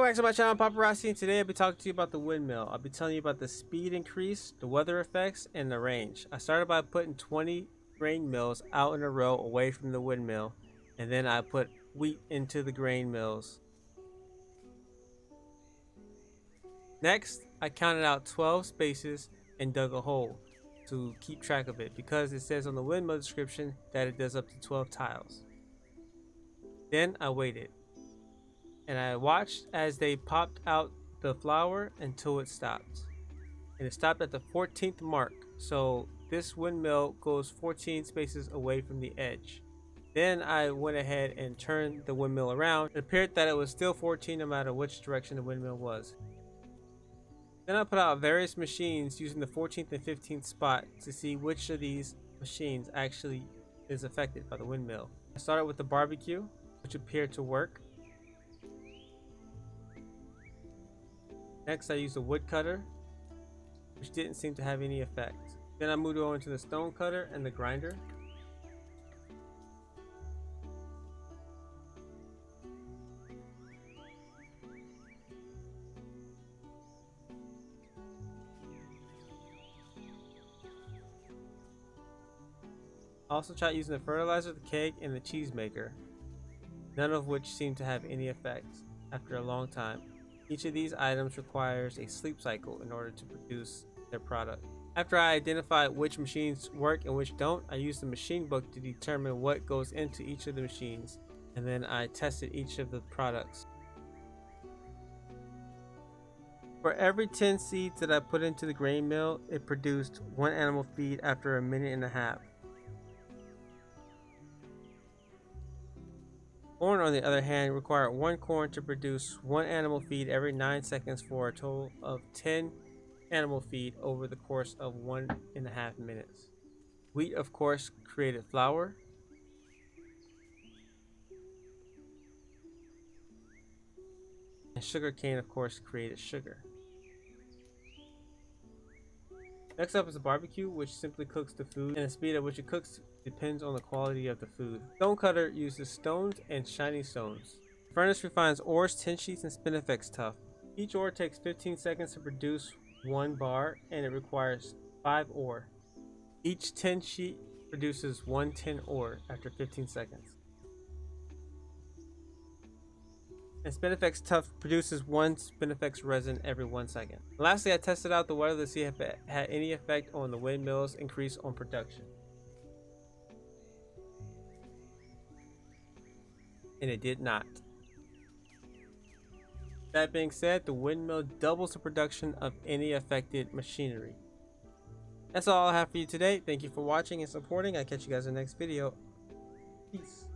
Welcome back to my channel, Paparazzi, and today I'll be talking to you about the windmill. I'll be telling you about the speed increase, the weather effects, and the range. I started by putting 20 grain mills out in a row away from the windmill, and then I put wheat into the grain mills. Next, I counted out 12 spaces and dug a hole to keep track of it because it says on the windmill description that it does up to 12 tiles. Then I waited, and I watched as they popped out the flour until it stopped. And it stopped at the 14th mark, so this windmill goes 14 spaces away from the edge. Then I went ahead and turned the windmill around. It appeared that it was still 14 no matter which direction the windmill was. Then I put out various machines using the 14th and 15th spot to see which of these machines actually is affected by the windmill. I started with the barbecue, which appeared to work. Next, I used a wood cutter, which didn't seem to have any effect. Then I moved over to the stone cutter and the grinder. I also tried using the fertilizer, the keg, and the cheese maker, none of which seemed to have any effect after a long time. Each of these items requires a sleep cycle in order to produce their product. After I identified which machines work and which don't, I used the machine book to determine what goes into each of the machines, and then I tested each of the products. For every 10 seeds that I put into the grain mill, it produced 1 animal feed after a minute and a half. Corn, on the other hand, required 1 corn to produce 1 animal feed every 9 seconds for a total of 10 animal feed over the course of 1.5 minutes. Wheat, of course, created flour. And sugarcane, of course, created sugar. Next up is the barbecue, which simply cooks the food, and the speed at which it cooks depends on the quality of the food. Stone cutter uses stones and shiny stones. The furnace refines ores, tin sheets, and spinifex tuff. Each ore takes 15 seconds to produce 1 bar, and it requires 5 ore. Each tin sheet produces 1 tin ore after 15 seconds. And spinifex tuff produces 1 spinifex resin every 1 second. Lastly, I tested out the weather to see if it had any effect on the windmill's increase on production. And it did not. That being said, the windmill doubles the production of any affected machinery. That's all I have for you today. Thank you for watching and supporting. I'll catch you guys in the next video. Peace.